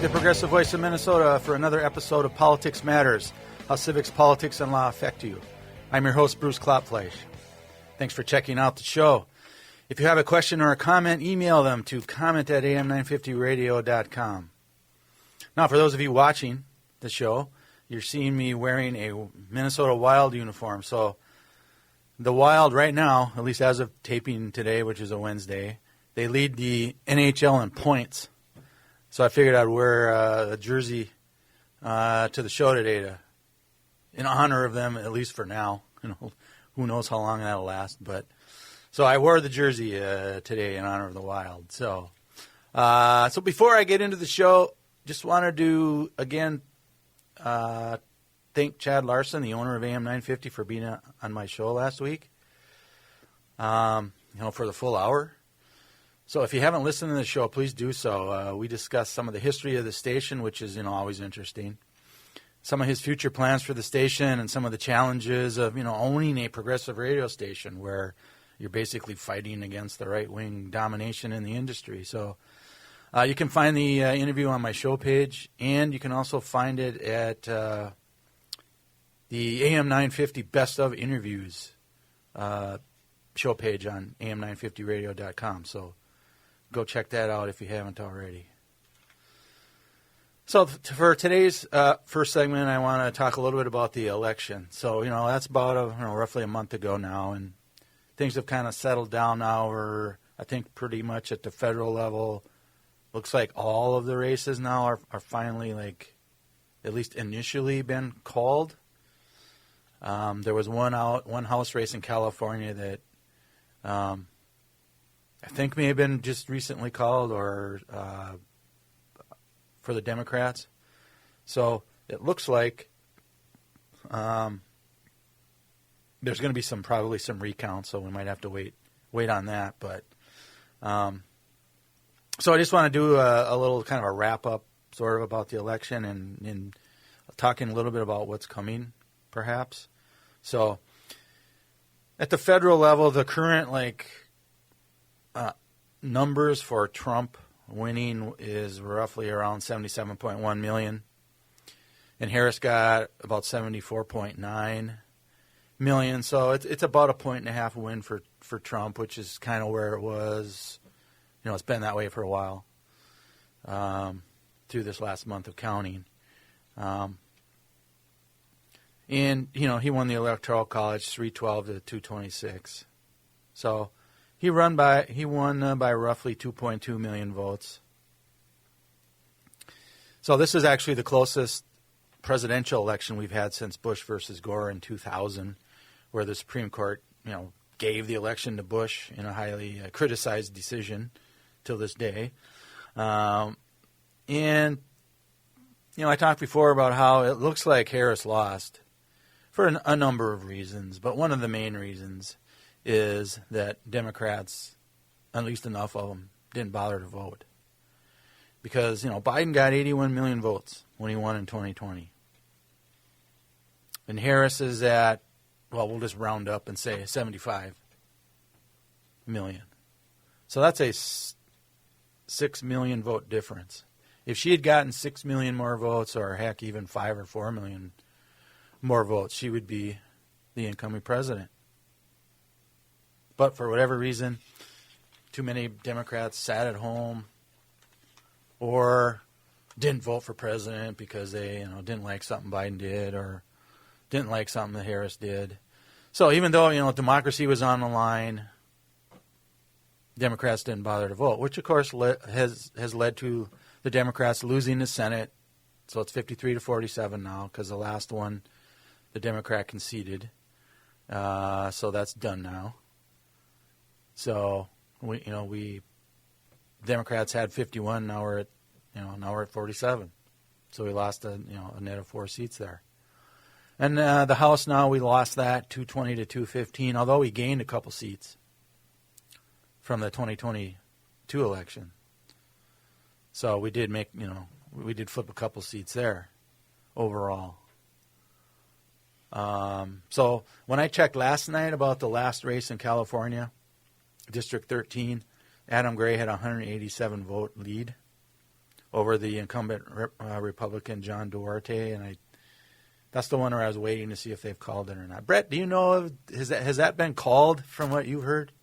The Progressive Voice of Minnesota for another episode of Politics Matters, how civics, politics, and law affect you. I'm your host, Bruce Klopfleisch. Thanks for checking out the show. If you have a question or a comment, email them to comment@am950radio.com. Now, for those of you watching the show, you're seeing me wearing a Minnesota Wild uniform. So the Wild right now, at least as of taping today, which is a Wednesday, they lead the NHL in points. So I figured I'd wear a jersey to the show today in honor of them, at least for now. You know, who knows how long that'll last. But so I wore the jersey today in honor of the Wild. So before I get into the show, just wanted to again thank Chad Larson, the owner of AM 950, for being on my show last week. For the full hour. So if you haven't listened to the show, please do so. We discuss some of the history of the station, which is, always interesting. Some of his future plans for the station and some of the challenges of, owning a progressive radio station where you're basically fighting against the right-wing domination in the industry. So you can find the interview on my show page, and you can also find it at the AM 950 Best of Interviews show page on am950radio.com. So go check that out if you haven't already. So for today's first segment, I want to talk a little bit about the election. So, that's about roughly a month ago now, and things have kind of settled down now. We're, I think, pretty much at the federal level. Looks like all of the races now are finally, at least initially been called. There was one House race in California that I think may have been just recently called or for the Democrats. So it looks like there's going to be probably some recounts, so we might have to wait on that. But so I just want to do a little kind of a wrap-up sort of about the election and talking a little bit about what's coming, perhaps. So at the federal level, the current numbers for Trump winning is roughly around 77.1 million, and Harris got about 74.9 million. So it's about a 1.5 win for Trump, which is kind of where it was. It's been that way for a while through this last month of counting. And he won the Electoral College 312 to 226. So he won by roughly 2.2 million votes. So this is actually the closest presidential election we've had since Bush versus Gore in 2000, where the Supreme Court, gave the election to Bush in a highly criticized decision till this day. And I talked before about how it looks like Harris lost for a number of reasons, but one of the main reasons is that Democrats, at least enough of them, didn't bother to vote. Because, Biden got 81 million votes when he won in 2020. And Harris is at, we'll just round up and say 75 million. So that's a 6 million vote difference. If she had gotten 6 million more votes, or heck, even 5 or 4 million more votes, she would be the incoming president. But for whatever reason, too many Democrats sat at home or didn't vote for president because they, didn't like something Biden did or didn't like something that Harris did. So even though, democracy was on the line, Democrats didn't bother to vote, which of course has led to the Democrats losing the Senate. So it's 53 to 47 now because the last one, the Democrat conceded. So that's done now. So we Democrats had 51. Now we're at 47. So we lost a net of 4 seats there. And the House now, we lost that 220 to 215, although we gained a couple seats from the 2020 election. So we did we did flip a couple seats there overall. So when I checked last night about the last race in California, District 13, Adam Gray had a 187 vote lead over the incumbent Republican John Duarte, and that's the one where I was waiting to see if they've called it or not. Brett, do you know, has that been called from what you've heard?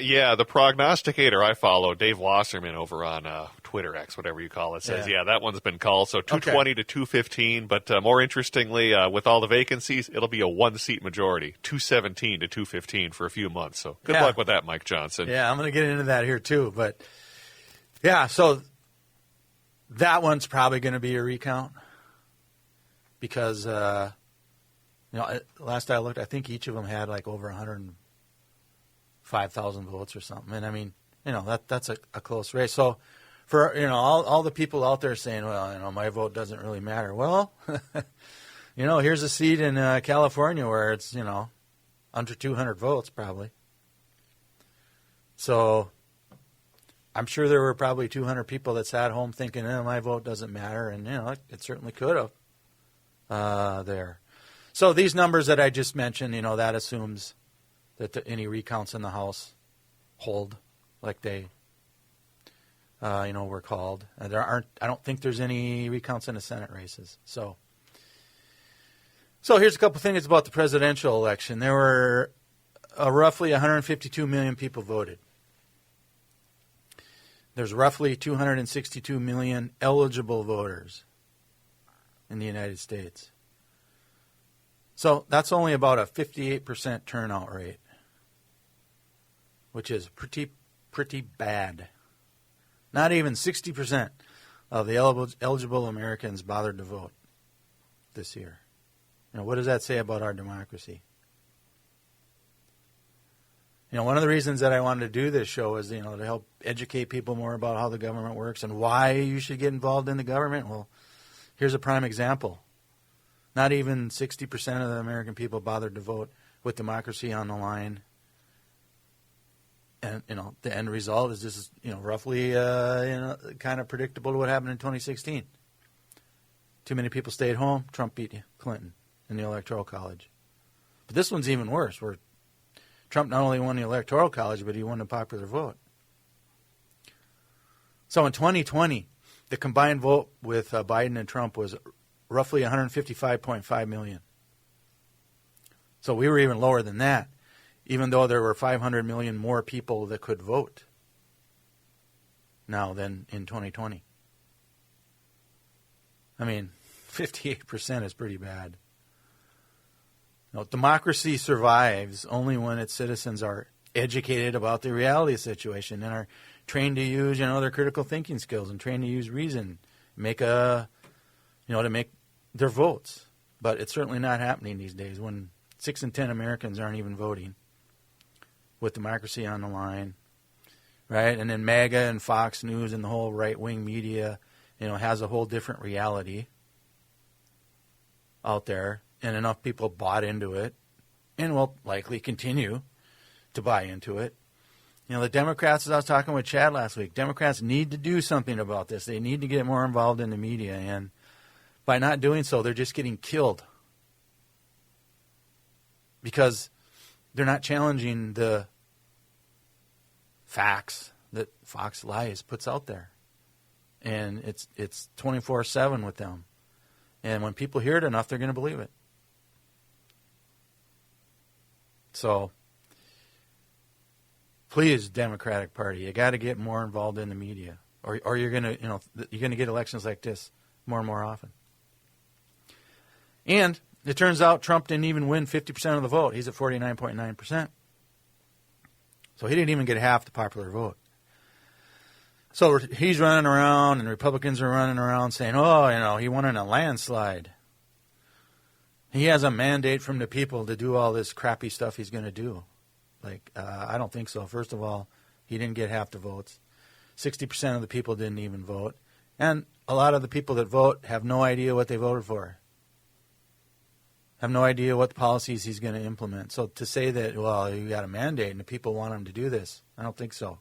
Yeah, the prognosticator I follow, Dave Wasserman over on Twitter X, whatever you call it, says, that one's been called. So 220 to 215, but more interestingly, with all the vacancies, it'll be a one-seat majority, 217 to 215 for a few months. So good luck with that, Mike Johnson. Yeah, I'm going to get into that here too. But, so that one's probably going to be a recount because, last I looked, I think each of them had like over 105,000 votes or something. And I mean, that's a close race. So for, all the people out there saying, well, my vote doesn't really matter. Well, here's a seat in California where it's, under 200 votes probably. So I'm sure there were probably 200 people that sat home thinking, my vote doesn't matter. And, it certainly could have there. So these numbers that I just mentioned, that assumes that any recounts in the House hold like they, were called. I don't think there's any recounts in the Senate races. So here's a couple things about the presidential election. There were roughly 152 million people voted. There's roughly 262 million eligible voters in the United States. So that's only about a 58% turnout rate, which is pretty bad. Not even 60% of the eligible Americans bothered to vote this year. What does that say about our democracy? One of the reasons that I wanted to do this show is, to help educate people more about how the government works and why you should get involved in the government. Well, here's a prime example. Not even 60% of the American people bothered to vote with democracy on the line. And, the end result is just, roughly, kind of predictable to what happened in 2016. Too many people stayed home. Trump beat Clinton in the Electoral College. But this one's even worse, where Trump not only won the Electoral College, but he won the popular vote. So in 2020, the combined vote with Biden and Trump was roughly 155.5 million. So we were even lower than that, even though there were 500 million more people that could vote now than in 2020. I mean, 58% is pretty bad. Democracy survives only when its citizens are educated about the reality of the situation and are trained to use, their critical thinking skills and trained to use reason, to make their votes. But it's certainly not happening these days when 6 in 10 Americans aren't even voting with democracy on the line, right? And then MAGA and Fox News and the whole right-wing media, has a whole different reality out there. And enough people bought into it and will likely continue to buy into it. The Democrats, as I was talking with Chad last week, Democrats need to do something about this. They need to get more involved in the media. And by not doing so, they're just getting killed because they're not challenging the facts that Fox Lies puts out there. And it's 24/7 with them. And when people hear it enough, they're going to believe it. So, please, Democratic Party, you got to get more involved in the media, or you're going to, you're going to get elections like this more and more often. And it turns out Trump didn't even win 50% of the vote. He's at 49.9%. So he didn't even get half the popular vote. So he's running around, and Republicans are running around saying, he won in a landslide. He has a mandate from the people to do all this crappy stuff he's going to do. I don't think so. First of all, he didn't get half the votes. 60% of the people didn't even vote. And a lot of the people that vote have no idea what they voted for. Have no idea what policies he's going to implement. So to say that, you got a mandate and the people want him to do this, I don't think so.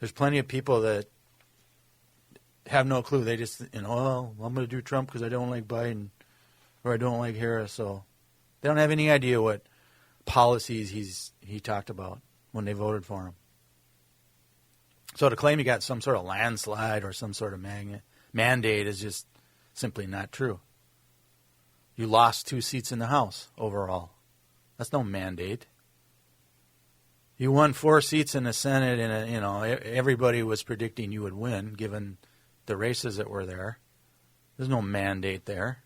There's plenty of people that have no clue. They just, well, I'm going to do Trump because I don't like Biden or I don't like Harris. So they don't have any idea what policies he talked about when they voted for him. So to claim you got some sort of landslide or some sort of mandate is just simply not true. You lost 2 seats in the House overall. That's no mandate. You won 4 seats in the Senate, and everybody was predicting you would win, given the races that were there. There's no mandate there.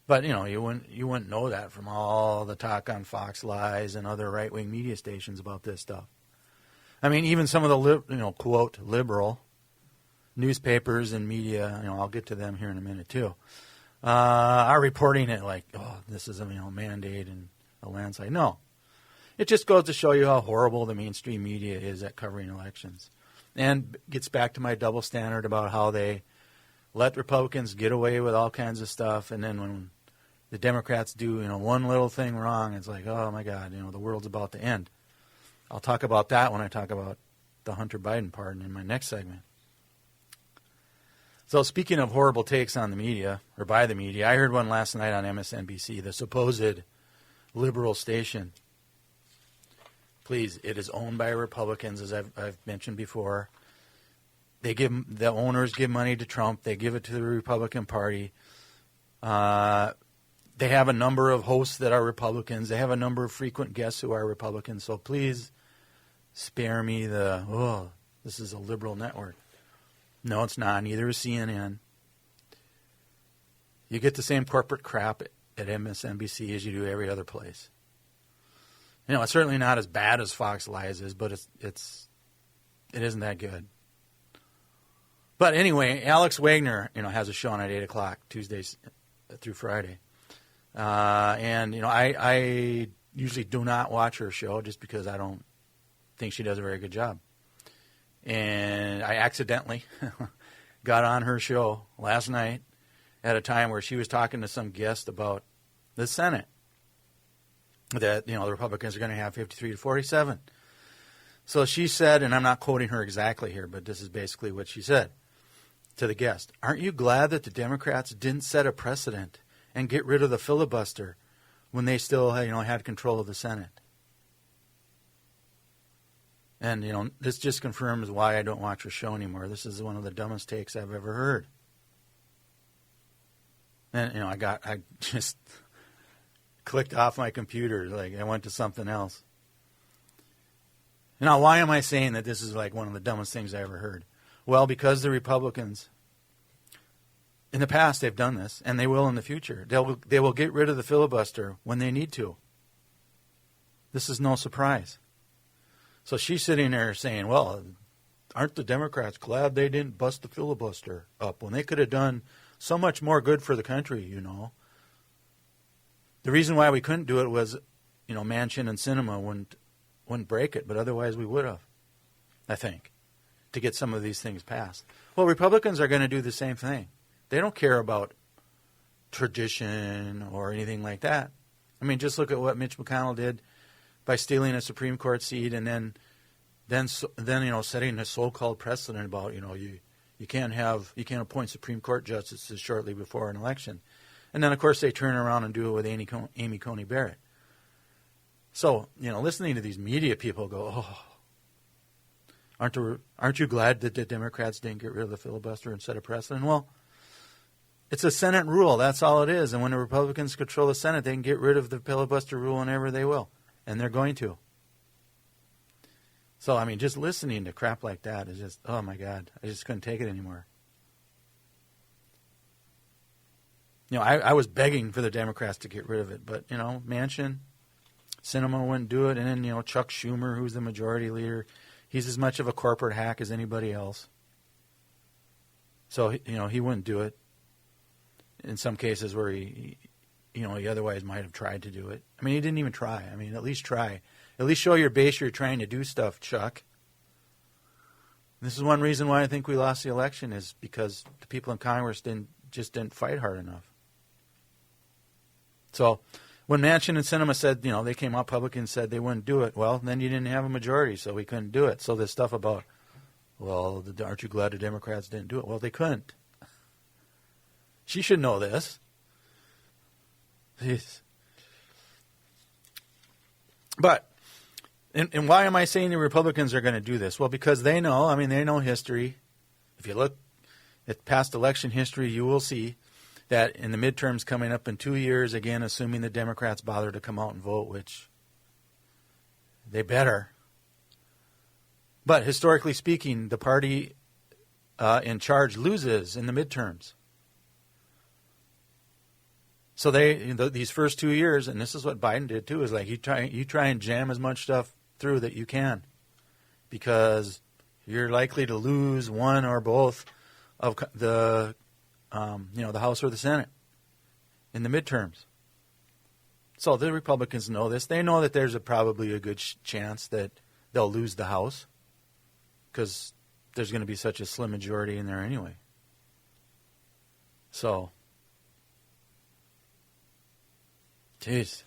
But you wouldn't know that from all the talk on Fox Lies and other right-wing media stations about this stuff. I mean, even some of the quote liberal newspapers and media, I'll get to them here in a minute too, are reporting it like, this is a mandate and a landslide. No. It just goes to show you how horrible the mainstream media is at covering elections. And gets back to my double standard about how they let Republicans get away with all kinds of stuff, and then when the Democrats do, one little thing wrong, it's like, oh my God, the world's about to end. I'll talk about that when I talk about the Hunter Biden pardon in my next segment. So speaking of horrible takes on the media, or by the media, I heard one last night on MSNBC, the supposed liberal station. Please, it is owned by Republicans, as I've mentioned before. The owners give money to Trump. They give it to the Republican Party. They have a number of hosts that are Republicans. They have a number of frequent guests who are Republicans. So please spare me this is a liberal network. No, it's not. Neither is CNN. You get the same corporate crap at MSNBC as you do every other place. It's certainly not as bad as Fox Lies is, but it isn't that good. But anyway, Alex Wagner, has a show on at 8 o'clock Tuesdays through Friday, and I usually do not watch her show just because I don't think she does a very good job. And I accidentally got on her show last night at a time where she was talking to some guest about the Senate. That, the Republicans are going to have 53 to 47. So she said, and I'm not quoting her exactly here, but this is basically what she said to the guest. Aren't you glad that the Democrats didn't set a precedent and get rid of the filibuster when they still, had control of the Senate? And, this just confirms why I don't watch her show anymore. This is one of the dumbest takes I've ever heard. And, I just clicked off my computer, like I went to something else. Now, why am I saying that this is like one of the dumbest things I ever heard? Well, because the Republicans, in the past, they've done this, and they will in the future. They will get rid of the filibuster when they need to. This is no surprise. So she's sitting there saying, well, aren't the Democrats glad they didn't bust the filibuster up when they could have done so much more good for the country, The reason why we couldn't do it was, Manchin and Sinema wouldn't break it, but otherwise we would have, I think, to get some of these things passed. Well, Republicans are going to do the same thing. They don't care about tradition or anything like that. I mean, just look at what Mitch McConnell did by stealing a Supreme Court seat and then setting a so-called precedent about, you can't appoint Supreme Court justices shortly before an election. And then, of course, they turn around and do it with Amy Coney Barrett. So, listening to these media people go, aren't you glad that the Democrats didn't get rid of the filibuster and set a precedent? Well, it's a Senate rule. That's all it is. And when the Republicans control the Senate, they can get rid of the filibuster rule whenever they will. And they're going to. So, just listening to crap like that is just, oh, my God. I just couldn't take it anymore. I was begging for the Democrats to get rid of it. But, Manchin, Sinema wouldn't do it. And then, Chuck Schumer, who's the majority leader, he's as much of a corporate hack as anybody else. So, he wouldn't do it. In some cases where he otherwise might have tried to do it. He didn't even try. At least try. At least show your base you're trying to do stuff, Chuck. This is one reason why I think we lost the election is because the people in Congress didn't fight hard enough. So when Manchin and Sinema said, they came out public and said they wouldn't do it, well, then you didn't have a majority, so we couldn't do it. So this stuff about, Well, aren't you glad the Democrats didn't do it? Well, they couldn't. She should know this. Jeez. But, and why am I saying the Republicans are going to do this? Well, because they know, they know history. If you look at past election history, you will see that in the midterms coming up in 2 years, again, assuming the Democrats bother to come out and vote, which they better. But historically speaking, the party in charge loses in the midterms. So these first 2 years, and this is what Biden did too, is like you try and jam as much stuff through that you can, because you're likely to lose one or both of the House or the Senate in the midterms. So the Republicans know this. They know that there's probably a good chance that they'll lose the House because there's going to be such a slim majority in there anyway. So, geez,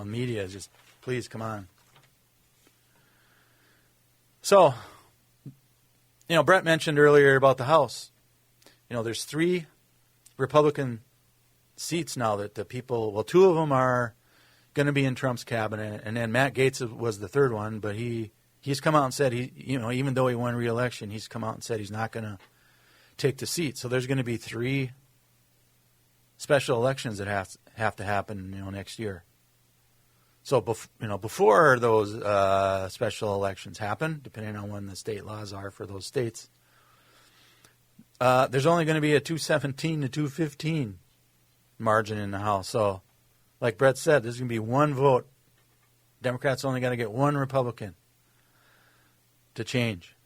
media is just, please, come on. So, Brett mentioned earlier about the House. There's 3 Republican seats now that the people, well, 2 of them are going to be in Trump's cabinet, and then Matt Gaetz was the 3rd one, but he's come out and said even though he won re-election, he's come out and said he's not going to take the seat. So there's going to be 3 special elections that have to happen, next year. So before those special elections happen, depending on when the state laws are for those states, there's only going to be a 217 to 215 margin in the House. So, like Brett said, there's going to be 1 vote. Democrats only got to get 1 Republican to change.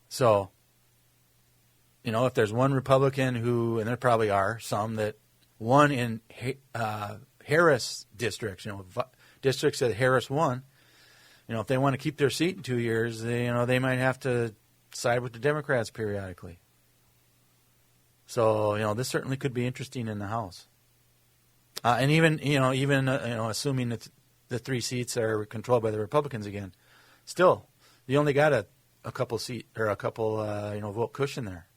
So, if there's 1 Republican who, and there probably are some that won in Harris districts, districts that Harris won, if they want to keep their seat in 2 years, they might have to side with the Democrats periodically. So, this certainly could be interesting in the House. And even assuming that the 3 seats are controlled by the Republicans again, still, you only got a couple seat or a couple vote cushion there.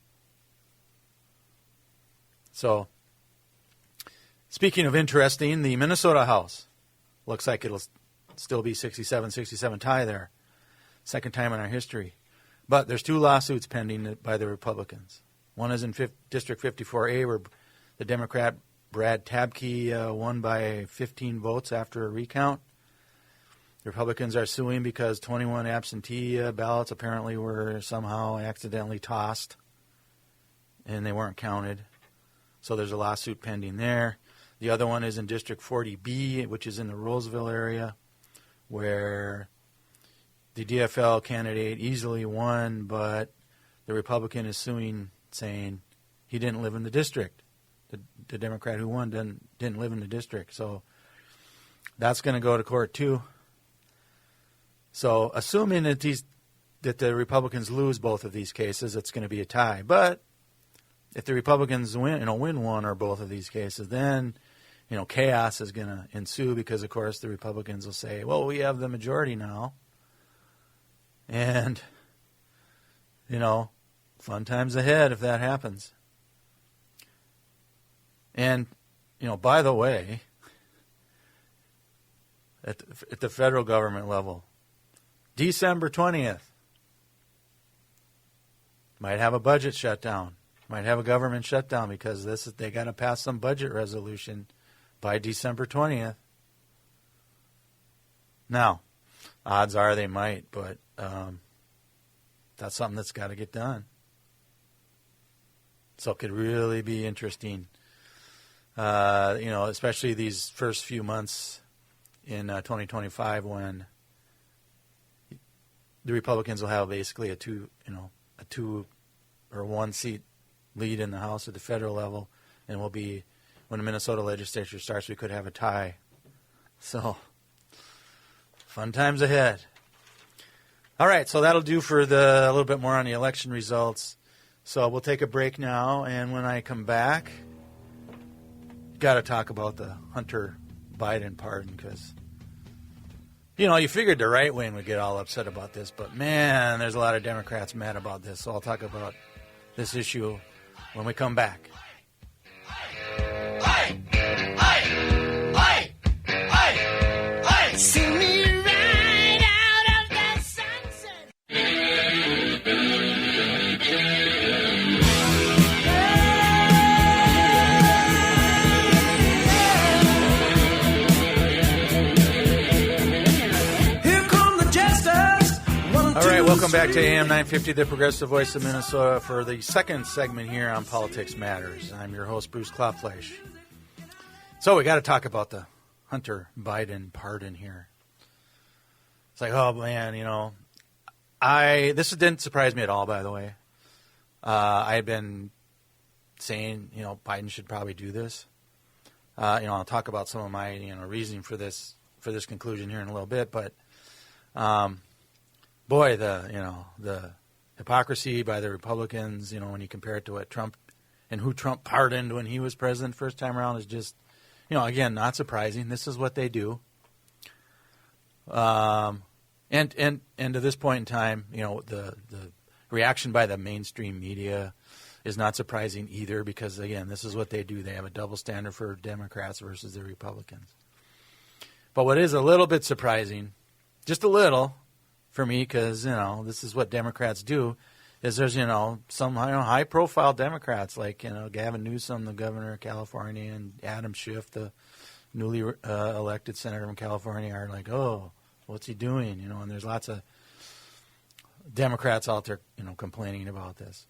So, speaking of interesting, the Minnesota House looks like it'll still be 67-67 tie there. Second time in our history. But there's 2 lawsuits pending by the Republicans. One is in District 54A, where the Democrat Brad Tabke won by 15 votes after a recount. The Republicans are suing because 21 absentee ballots apparently were somehow accidentally tossed, and they weren't counted. So there's a lawsuit pending there. The other one is in District 40B, which is in the Roseville area, where the DFL candidate easily won, but the Republican is suing, saying he didn't live in the district. The Democrat who won didn't live in the district. So that's going to go to court too. So assuming that the Republicans lose both of these cases, it's going to be a tie. But if the Republicans win 1 or both of these cases, then chaos is going to ensue, because of course the Republicans will say, well, we have the majority now. And, fun times ahead if that happens. And, by the way, at the federal government level, December 20th, might have a budget shutdown, might have a government shutdown, because they got to pass some budget resolution by December 20th. Now, odds are they might, but that's something that's got to get done. So it could really be interesting, especially these first few months in 2025, when the Republicans will have basically a 2 or 1 seat lead in the House at the federal level, and will be, when the Minnesota legislature starts, we could have a tie. So, fun times ahead. All right, so that'll do for a little bit more on the election results. So we'll take a break now, and when I come back, got to talk about the Hunter Biden pardon, because You figured the right wing would get all upset about this, but man, there's a lot of Democrats mad about this. So I'll talk about this issue when we come back. See me right out of that sunset. Here come the jesters. All right, welcome back to AM 950, the Progressive Voice of Minnesota, for the second segment here on Politics Matters. I'm your host, Bruce Klopfleisch. So we got to talk about the Hunter Biden pardon here. It's like, oh man, this didn't surprise me at all, by the way. I had been saying, Biden should probably do this. I'll talk about some of my, reasoning for this conclusion here in a little bit, but boy, the hypocrisy by the Republicans, when you compare it to what Trump and who Trump pardoned when he was president first time around is just, again, not surprising. This is what they do. And to this point in time, the reaction by the mainstream media is not surprising either because, again, this is what they do. They have a double standard for Democrats versus the Republicans. But what is a little bit surprising, just a little, for me, because, this is what Democrats do, is there's, some high-profile Democrats like, Gavin Newsom, the governor of California, and Adam Schiff, the newly elected senator from California, are like, oh, what's he doing? And there's lots of Democrats out there, complaining about this.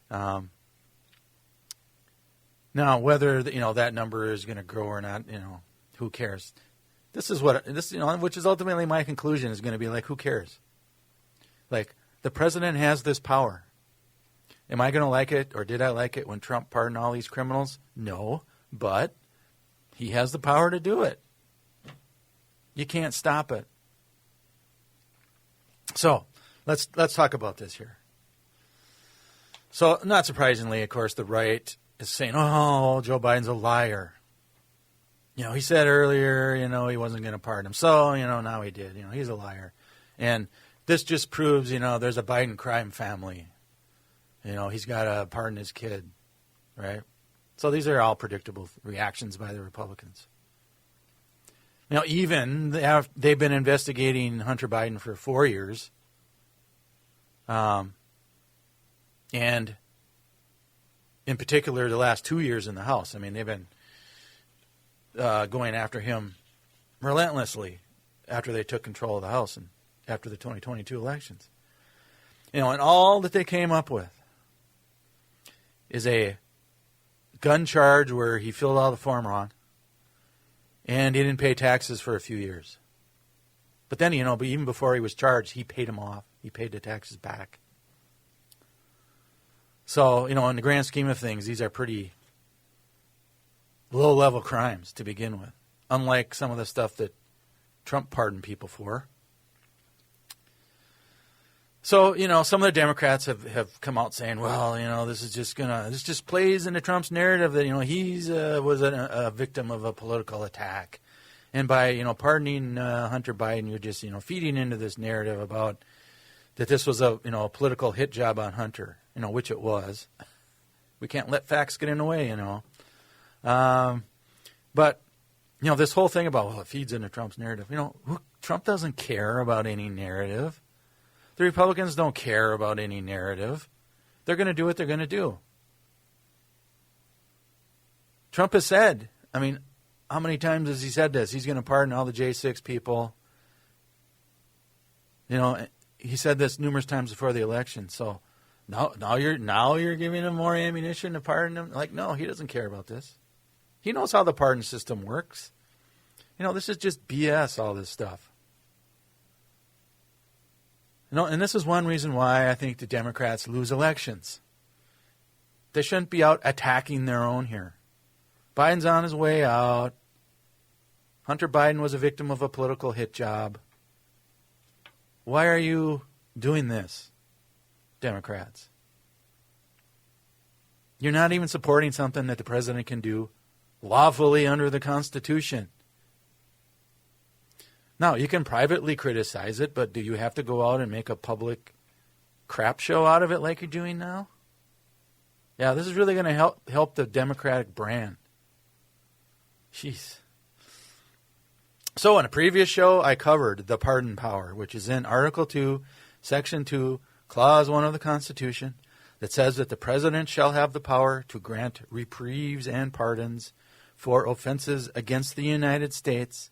Now, whether, that number is going to grow or not, who cares? This is which is ultimately my conclusion is going to be like, who cares? Like, the president has this power. Am I going to like it, or did I like it when Trump pardoned all these criminals? No, but he has the power to do it. You can't stop it. So, let's talk about this here. So, not surprisingly, of course, the right is saying, oh, Joe Biden's a liar. He said earlier, he wasn't going to pardon him. So, now he did. He's a liar. And this just proves, there's a Biden crime family. He's got to pardon his kid, right? So these are all predictable reactions by the Republicans. Even they've been investigating Hunter Biden for 4 years. And in particular, the last 2 years in the House. They've been going after him relentlessly after they took control of the House and after the 2022 elections. And all that they came up with is a gun charge where he filled out the form wrong and he didn't pay taxes for a few years. But then, but even before he was charged, he paid them off. He paid the taxes back. So, in the grand scheme of things, these are pretty low-level crimes to begin with, unlike some of the stuff that Trump pardoned people for. So, some of the Democrats have come out saying, well, this just plays into Trump's narrative that, he's was a victim of a political attack. And by, pardoning Hunter Biden, you're just, feeding into this narrative about that this was a political hit job on Hunter, which it was. We can't let facts get in the way, But, this whole thing about, well, it feeds into Trump's narrative. Trump doesn't care about any narrative. The Republicans don't care about any narrative. They're going to do what they're going to do. Trump has said, how many times has he said this? He's going to pardon all the J6 people. He said this numerous times before the election. So now you're giving him more ammunition to pardon him? Like, no, he doesn't care about this. He knows how the pardon system works. This is just BS, all this stuff. And this is one reason why I think the Democrats lose elections. They shouldn't be out attacking their own here. Biden's on his way out. Hunter Biden was a victim of a political hit job. Why are you doing this, Democrats? You're not even supporting something that the president can do lawfully under the Constitution. Now, you can privately criticize it, but do you have to go out and make a public crap show out of it like you're doing now? Yeah, this is really going to help the Democratic brand. Jeez. So in a previous show, I covered the pardon power, which is in Article 2, Section 2, Clause 1 of the Constitution, that says that the President shall have the power to grant reprieves and pardons for offenses against the United States,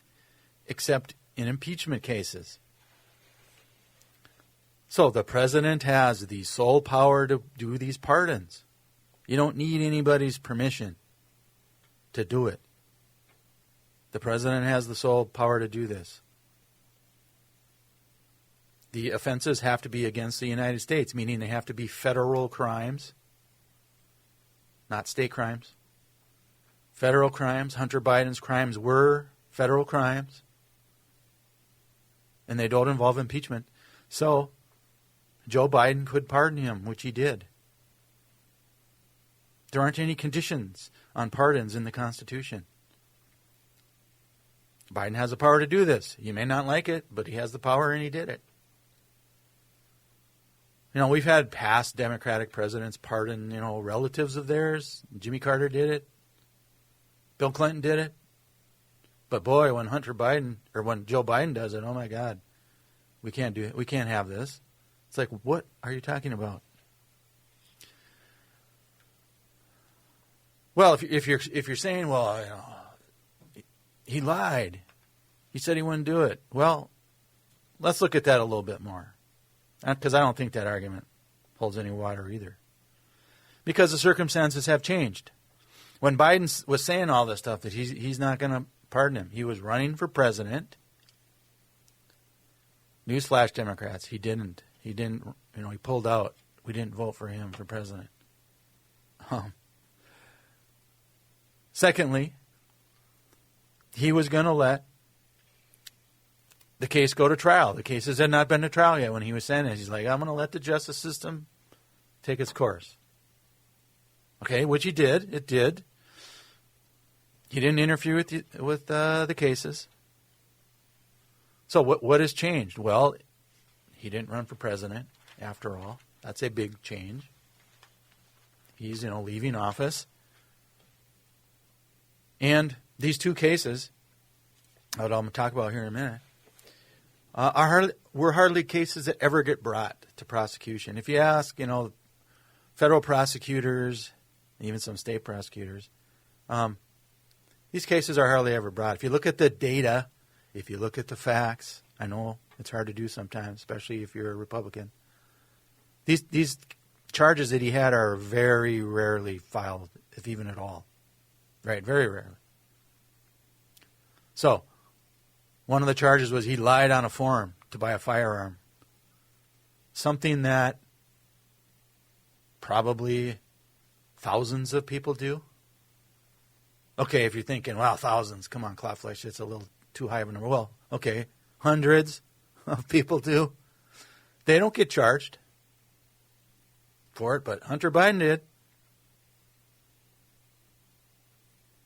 except in impeachment cases. So the President has the sole power to do these pardons. You don't need anybody's permission to do it. The President has the sole power to do this. The offenses have to be against the United States, meaning they have to be federal crimes, not state crimes. Federal crimes. Hunter Biden's crimes were federal crimes, and they don't involve impeachment. So Joe Biden could pardon him, which he did. There aren't any conditions on pardons in the Constitution. Biden has the power to do this. You may not like it, but he has the power and he did it. You know, we've had past Democratic presidents pardon, relatives of theirs. Jimmy Carter did it. Bill Clinton did it. But boy, when Joe Biden does it, oh my God, we can't do it. We can't have this. It's like, what are you talking about? Well, if you're saying, well, he lied. He said he wouldn't do it. Well, let's look at that a little bit more. Because I don't think that argument holds any water either. Because the circumstances have changed. When Biden was saying all this stuff that he's not going to pardon him, he was running for president. Newsflash, Democrats, he didn't. He pulled out. We didn't vote for him for president. Secondly, he was going to let the case go to trial. The cases had not been to trial yet when he was saying this. He's like, I'm going to let the justice system take its course. Okay, which he did. It did. He didn't interfere with the cases. So what has changed? Well, he didn't run for president, after all. That's a big change. He's, leaving office. And these two cases, that I'm going to talk about here in a minute, were hardly cases that ever get brought to prosecution. If you ask, federal prosecutors, even some state prosecutors, these cases are hardly ever brought. If you look at the data, if you look at the facts, I know it's hard to do sometimes, especially if you're a Republican. These charges that he had are very rarely filed, if even at all. Right, very rarely. So, one of the charges was he lied on a form to buy a firearm. Something that probably thousands of people do. Okay, if you're thinking, wow, thousands, come on, Klopfleisch, it's a little too high of a number. Well, okay, hundreds of people do. They don't get charged for it, but Hunter Biden did.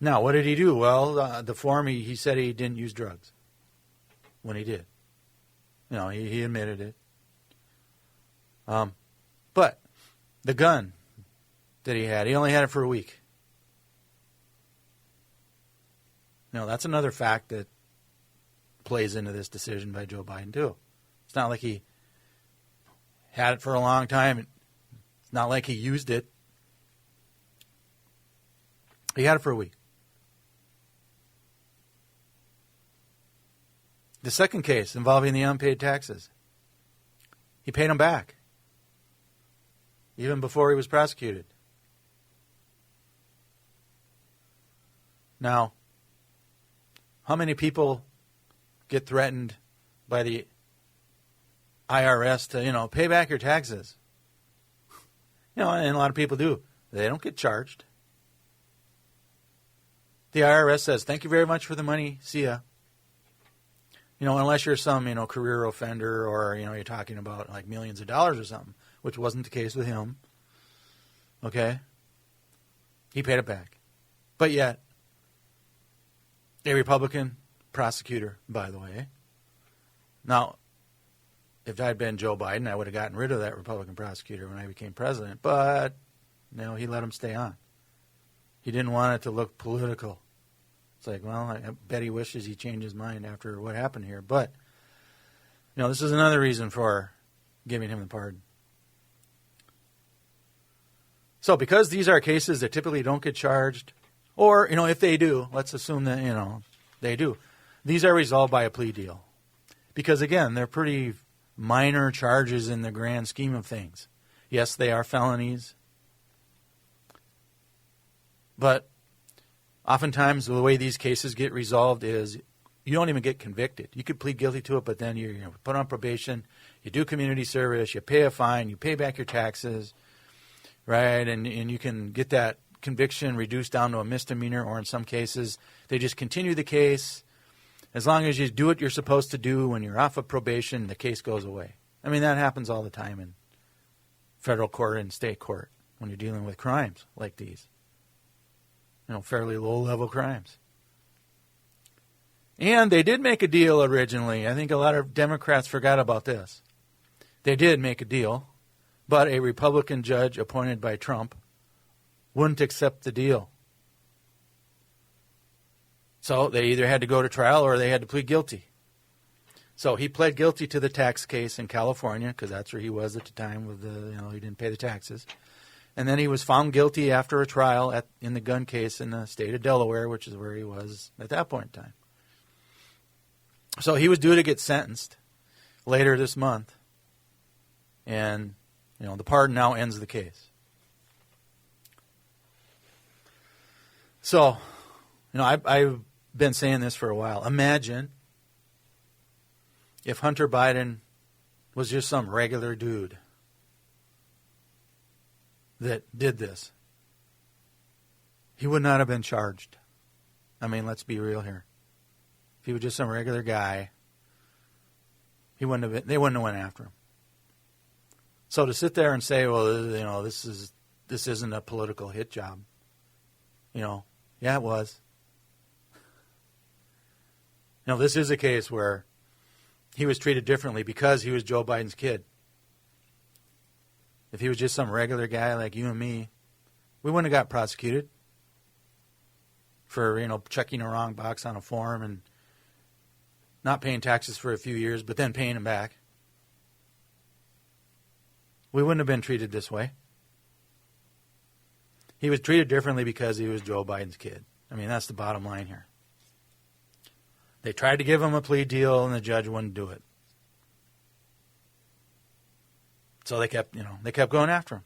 Now, what did he do? Well, the form, he said he didn't use drugs when he did. He admitted it. But the gun that he only had it for a week. Now, that's another fact that plays into this decision by Joe Biden, too. It's not like he had it for a long time. It's not like he used it. He had it for a week. The second case involving the unpaid taxes, he paid them back, even before he was prosecuted. Now, how many people get threatened by the IRS to, pay back your taxes? And a lot of people do. They don't get charged. The IRS says, thank you very much for the money. See ya. Unless you're some, career offender or, you're talking about like millions of dollars or something, which wasn't the case with him. Okay? He paid it back. But yet, a Republican prosecutor, by the way, Now, if I'd been Joe Biden, I would have gotten rid of that Republican prosecutor when I became president. But, he let him stay on. He didn't want it to look political. It's like, well, I bet he wishes he changed his mind after what happened here. But, this is another reason for giving him the pardon. So because these are cases that typically don't get charged, or, if they do, let's assume that, they do. These are resolved by a plea deal. Because, again, they're pretty minor charges in the grand scheme of things. Yes, they are felonies. But oftentimes the way these cases get resolved is you don't even get convicted. You could plead guilty to it, but then you're put on probation, you do community service, you pay a fine, you pay back your taxes, right? And you can get that conviction reduced down to a misdemeanor, or in some cases they just continue the case. As long as you do what you're supposed to do when you're off of probation, the case goes away. I mean, that happens all the time in federal court and state court when you're dealing with crimes like these. Fairly low-level crimes. And they did make a deal originally. I think a lot of Democrats forgot about this. They did make a deal, but a Republican judge appointed by Trump wouldn't accept the deal. So they either had to go to trial or they had to plead guilty. So he pled guilty to the tax case in California, because that's where he was at the time with he didn't pay the taxes. And then he was found guilty after a trial in the gun case in the state of Delaware, which is where he was at that point in time. So he was due to get sentenced later this month. And, the pardon now ends the case. So, I've been saying this for a while. Imagine if Hunter Biden was just some regular dude that did this. He would not have been charged. I mean, let's be real here. If he was just some regular guy, they wouldn't have went after him. So to sit there and say, well, this isn't a political hit job. Yeah, it was. This is a case where he was treated differently because he was Joe Biden's kid. If he was just some regular guy like you and me, we wouldn't have got prosecuted for, checking a wrong box on a form and not paying taxes for a few years, but then paying them back. We wouldn't have been treated this way. He was treated differently because he was Joe Biden's kid. I mean, that's the bottom line here. They tried to give him a plea deal, and the judge wouldn't do it. So they kept going after him.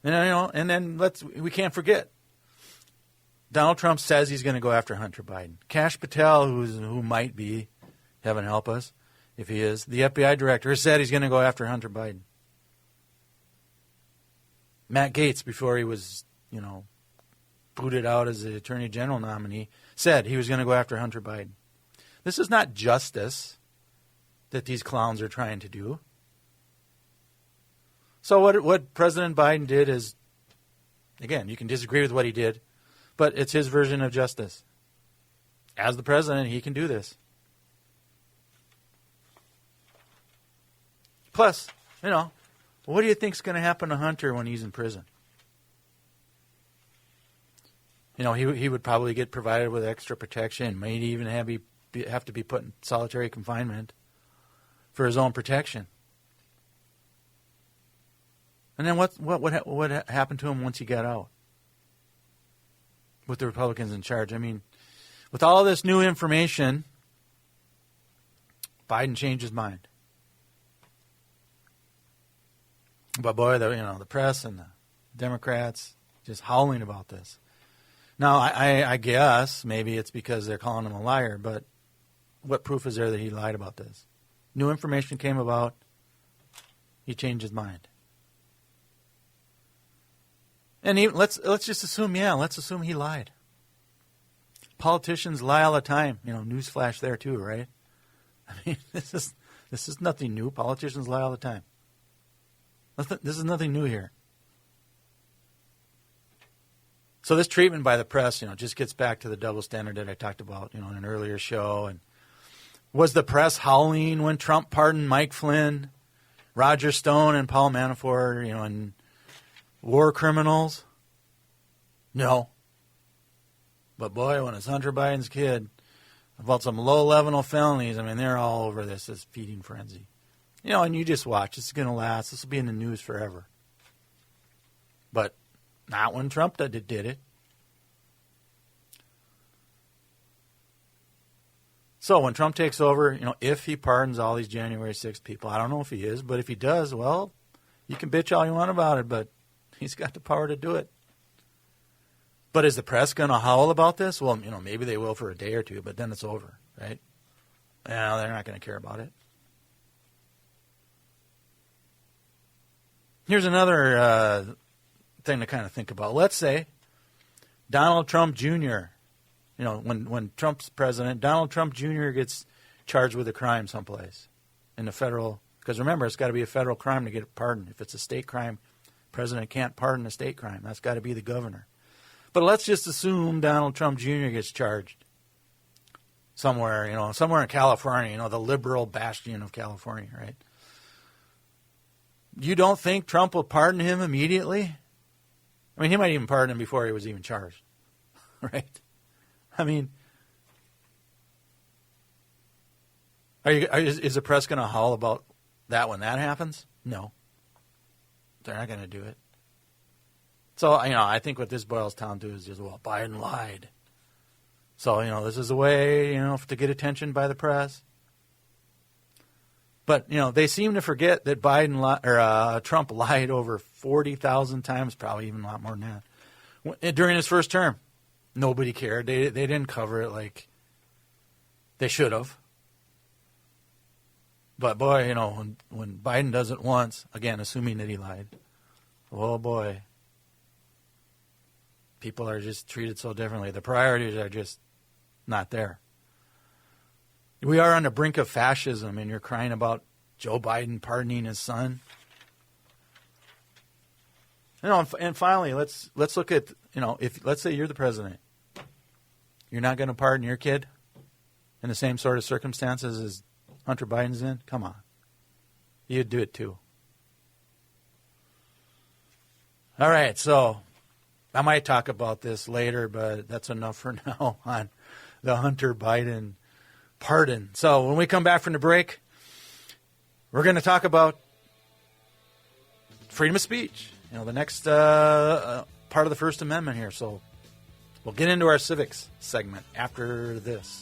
And then we can't forget. Donald Trump says he's going to go after Hunter Biden. Kash Patel, who might be, heaven help us, if he is, the FBI director, has said he's going to go after Hunter Biden. Matt Gaetz, before he was, booted out as the Attorney General nominee, said he was going to go after Hunter Biden. This is not justice that these clowns are trying to do. So what President Biden did is, again, you can disagree with what he did, but it's his version of justice. As the president, he can do this. Plus, what do you think is going to happen to Hunter when he's in prison? He would probably get provided with extra protection, may even have to be put in solitary confinement for his own protection. And then what happened to him once he got out? With the Republicans in charge. I mean, with all this new information, Biden changed his mind. But boy, the press and the Democrats just howling about this. Now, I guess maybe it's because they're calling him a liar, but what proof is there that he lied about this? New information came about. He changed his mind. And let's just assume, let's assume he lied. Politicians lie all the time. Newsflash there too, right? I mean, this is nothing new. Politicians lie all the time. This is nothing new here. So this treatment by the press, just gets back to the double standard that I talked about, in an earlier show. And was the press howling when Trump pardoned Mike Flynn, Roger Stone, and Paul Manafort, and war criminals? No. But boy, when it's Hunter Biden's kid about some low-level felonies, they're all over this feeding frenzy. And you just watch. It's going to last. This will be in the news forever. But not when Trump did it. So when Trump takes over, if he pardons all these January 6th people, I don't know if he is, but if he does, well, you can bitch all you want about it, but he's got the power to do it. But is the press going to howl about this? Well, maybe they will for a day or two, but then it's over, right? No, they're not going to care about it. Here's another thing to kind of think about. Let's say Donald Trump Jr., when Trump's president, Donald Trump Jr. gets charged with a crime someplace in the federal, because remember, it's got to be a federal crime to get it pardoned. If it's a state crime, president can't pardon a state crime. That's got to be the governor. But let's just assume Donald Trump Jr. gets charged somewhere, somewhere in California, the liberal bastion of California, right? You don't think Trump will pardon him immediately? He might even pardon him before he was even charged, right? Is the press going to howl about that when that happens? No. They're not going to do it. So, I think what this boils down to is just, Biden lied. So, this is a way, to get attention by the press. But, they seem to forget that Trump lied over 40,000 times, probably even a lot more than that, during his first term. Nobody cared. They didn't cover it like they should have. But boy, when Biden does it once, again, assuming that he lied, oh boy, people are just treated so differently. The priorities are just not there. We are on the brink of fascism, and you're crying about Joe Biden pardoning his son. And finally, let's look at, if let's say you're the president, you're not going to pardon your kid in the same sort of circumstances as Hunter Biden's in? Come on. You'd do it too. All right, so I might talk about this later, but that's enough for now on the Hunter Biden pardon. So when we come back from the break, we're going to talk about freedom of speech. The next part of the First Amendment here. So we'll get into our civics segment after this.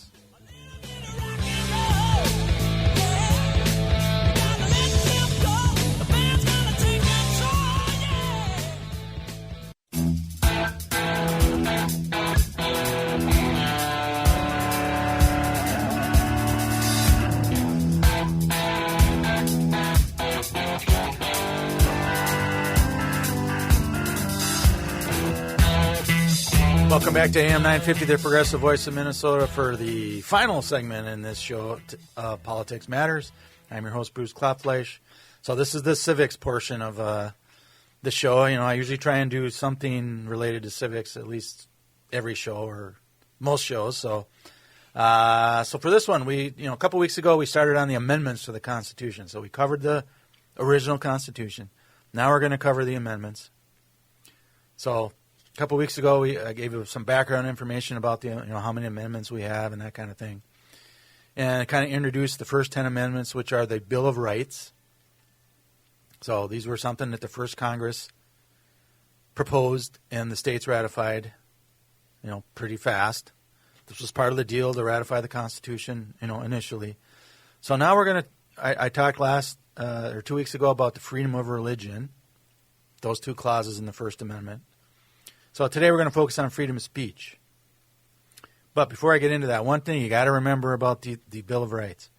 Welcome back to AM 950, the Progressive Voice of Minnesota, for the final segment in this show, Politics Matters. I'm your host, Bruce Klopfleisch. So this is the civics portion of the show. I usually try and do something related to civics, at least every show or most shows. So for this one, a couple weeks ago, we started on the amendments to the Constitution. So we covered the original Constitution. Now we're going to cover the amendments. So a couple weeks ago, I gave you some background information about how many amendments we have and that kind of thing, and I kind of introduced the first 10 amendments, which are the Bill of Rights. So these were something that the first Congress proposed and the states ratified, pretty fast. This was part of the deal to ratify the Constitution, initially. So now we're going to. I talked 2 weeks ago about the freedom of religion, those two clauses in the First Amendment. So today we're going to focus on freedom of speech. But before I get into that, one thing you got to remember about the Bill of Rights.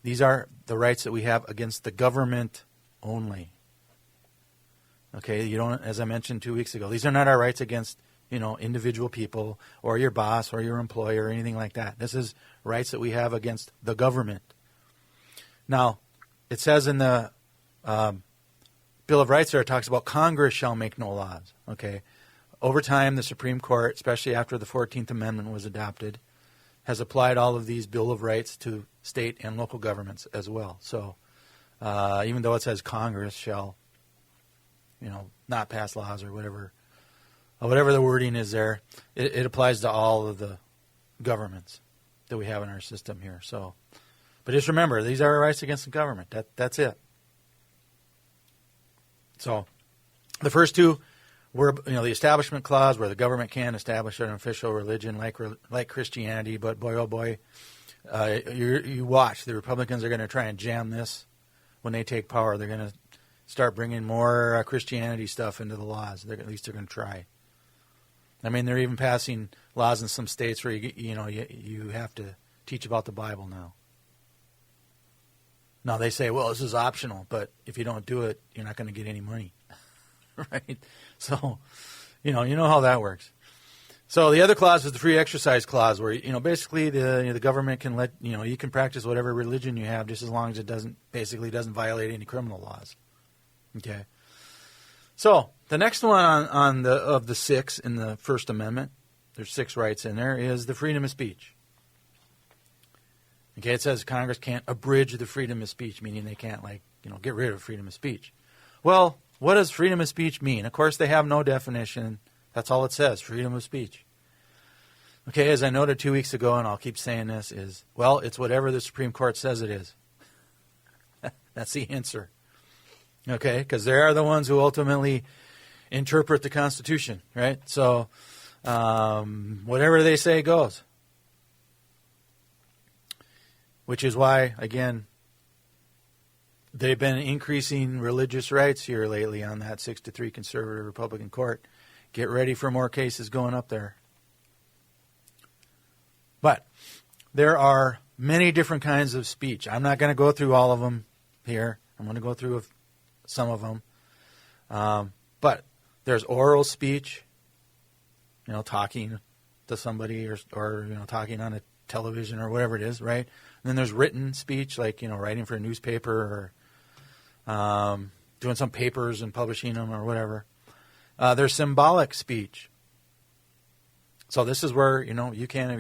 These are the rights that we have against the government only. Okay, as I mentioned 2 weeks ago, these are not our rights against, individual people or your boss or your employer or anything like that. This is rights that we have against the government. Now, it says in the Bill of Rights there, it talks about Congress shall make no laws. Okay. over time, the Supreme Court, especially after the 14th Amendment was adopted, has applied all of these Bill of Rights to state and local governments as well. So even though it says Congress shall, not pass laws or whatever the wording is there, it applies to all of the governments that we have in our system here. So, but just remember, these are rights against the government. That's it. So, the first two were, the Establishment Clause, where the government can establish an official religion like Christianity. But boy, oh boy, you watch. The Republicans are going to try and jam this when they take power. They're going to start bringing more Christianity stuff into the laws. At least they're going to try. I mean, they're even passing laws in some states where you have to teach about the Bible now. Now they say, well, this is optional, but if you don't do it, you're not going to get any money, right? So, you know how that works. So the other clause is the free exercise clause, where basically the government can let you can practice whatever religion you have, just as long as it doesn't violate any criminal laws. Okay. So the next one of the 6 in the First Amendment, there's 6 rights in there, is the freedom of speech. Okay, it says Congress can't abridge the freedom of speech, meaning they can't get rid of freedom of speech. Well, what does freedom of speech mean? Of course, they have no definition. That's all it says, freedom of speech. Okay, as I noted 2 weeks ago, and I'll keep saying this, it's whatever the Supreme Court says it is. That's the answer. Okay, because they are the ones who ultimately interpret the Constitution, right? So whatever they say goes. Which is why, again, they've been increasing religious rights here lately on that 6-3 conservative Republican court. Get ready for more cases going up there. But there are many different kinds of speech. I'm not going to go through all of them here. I'm going to go through some of them. But there's oral speech, talking to somebody or talking on a television or whatever it is, right? And then there's written speech, like, writing for a newspaper or doing some papers and publishing them or whatever. There's symbolic speech. So this is where, you can,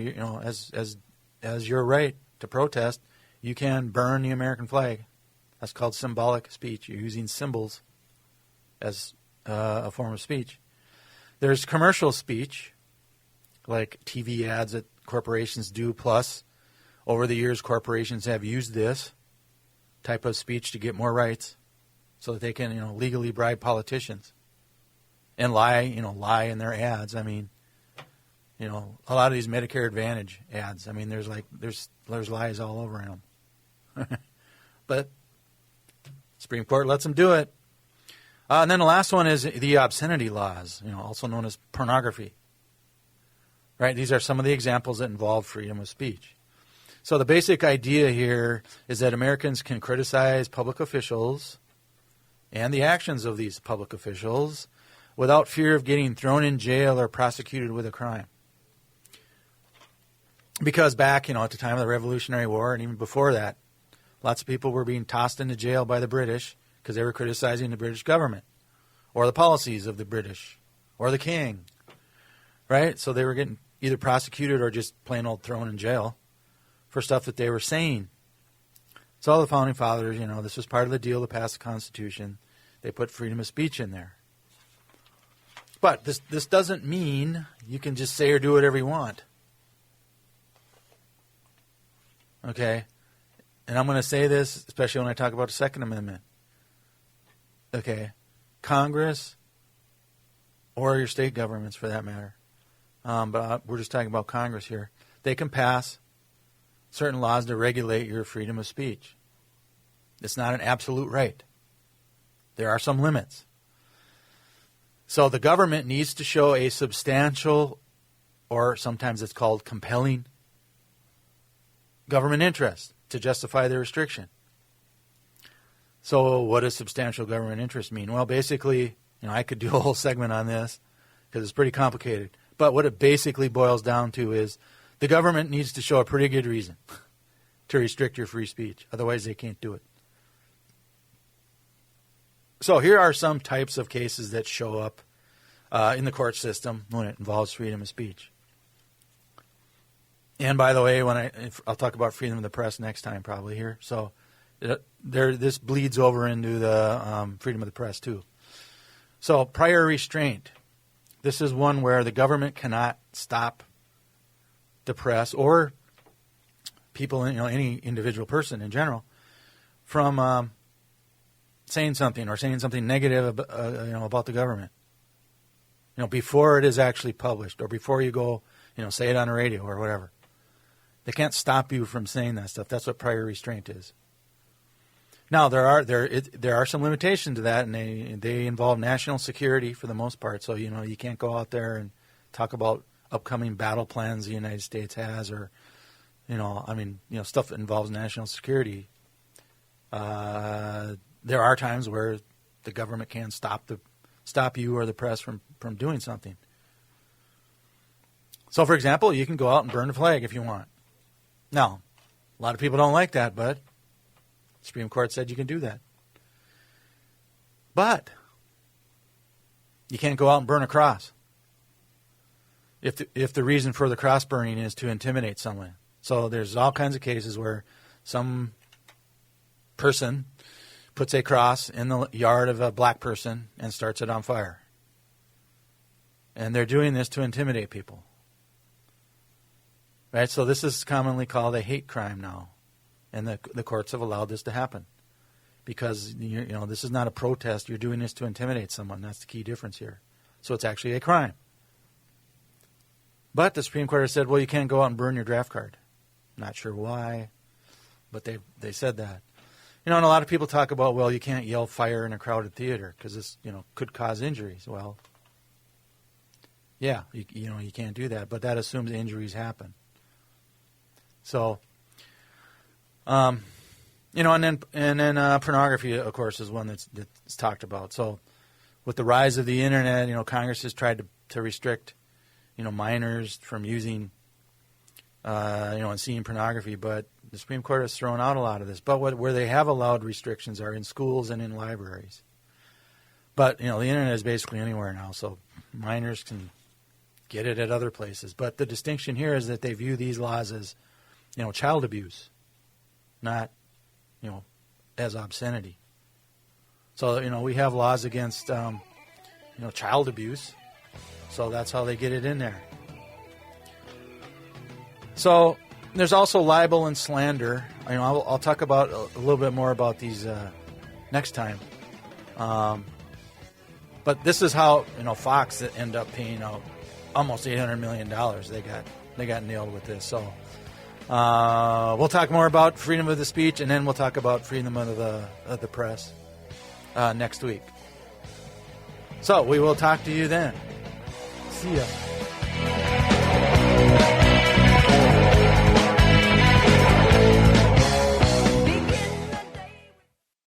as your right to protest, you can burn the American flag. That's called symbolic speech. You're using symbols as a form of speech. There's commercial speech, like TV ads that corporations do, plus over the years corporations have used this type of speech to get more rights so that they can, legally bribe politicians and lie in their ads. I mean, a lot of these Medicare Advantage ads, I mean, there's lies all over them. But Supreme Court lets them do it. And then the last one is the obscenity laws, also known as pornography. Right? These are some of the examples that involve freedom of speech. So the basic idea here is that Americans can criticize public officials and the actions of these public officials without fear of getting thrown in jail or prosecuted with a crime. Because back, at the time of the Revolutionary War and even before that, lots of people were being tossed into jail by the British because they were criticizing the British government or the policies of the British or the king, right? So they were getting either prosecuted or just plain old thrown in jail for stuff that they were saying. So all the Founding Fathers, this was part of the deal to pass the Constitution. They put freedom of speech in there. But this doesn't mean you can just say or do whatever you want. Okay? And I'm going to say this, especially when I talk about the Second Amendment. Okay? Congress, or your state governments for that matter, but we're just talking about Congress here, they can pass certain laws to regulate your freedom of speech. It's not an absolute right. There are some limits. So the government needs to show a substantial, or sometimes it's called compelling, government interest to justify the restriction. So what does substantial government interest mean? Well, basically, I could do a whole segment on this because it's pretty complicated. But what it basically boils down to is the government needs to show a pretty good reason to restrict your free speech. Otherwise, they can't do it. So here are some types of cases that show up in the court system when it involves freedom of speech. And by the way, I'll talk about freedom of the press next time probably here. So this bleeds over into the freedom of the press too. So prior restraint. This is one where the government cannot stop the press or people, any individual person in general, from saying something or saying something negative, about the government. Before it is actually published or before you go, say it on the radio or whatever. They can't stop you from saying that stuff. That's what prior restraint is. Now there are some limitations to that, and they involve national security for the most part. So you can't go out there and talk about upcoming battle plans the United States has, or stuff that involves national security. There are times where the government can stop you or the press from doing something. So, for example, you can go out and burn the flag if you want. Now, a lot of people don't like that, but the Supreme Court said you can do that. But you can't go out and burn a cross if the reason for the cross burning is to intimidate someone. So there's all kinds of cases where some person puts a cross in the yard of a black person and starts it on fire. And they're doing this to intimidate people. Right? So this is commonly called a hate crime now. And the courts have allowed this to happen. Because, this is not a protest. You're doing this to intimidate someone. That's the key difference here. So it's actually a crime. But the Supreme Court has said, well, you can't go out and burn your draft card. Not sure why, but they said that. And a lot of people talk about, well, you can't yell fire in a crowded theater because this, could cause injuries. Well, yeah, you can't do that, but that assumes injuries happen. So, and then pornography, of course, is one that's talked about. So, with the rise of the internet, Congress has tried to restrict, minors from using, and seeing pornography, but the Supreme Court has thrown out a lot of this. But where they have allowed restrictions are in schools and in libraries. But, the internet is basically anywhere now, so minors can get it at other places. But the distinction here is that they view these laws as, child abuse, not, as obscenity. So, we have laws against, child abuse. So that's how they get it in there. So there's also libel and slander. I'll talk about a little bit more about these next time. But this is how Fox ended up paying out almost $800 million. They got nailed with this. So we'll talk more about freedom of the speech, and then we'll talk about freedom of the press next week. So we will talk to you then. See ya.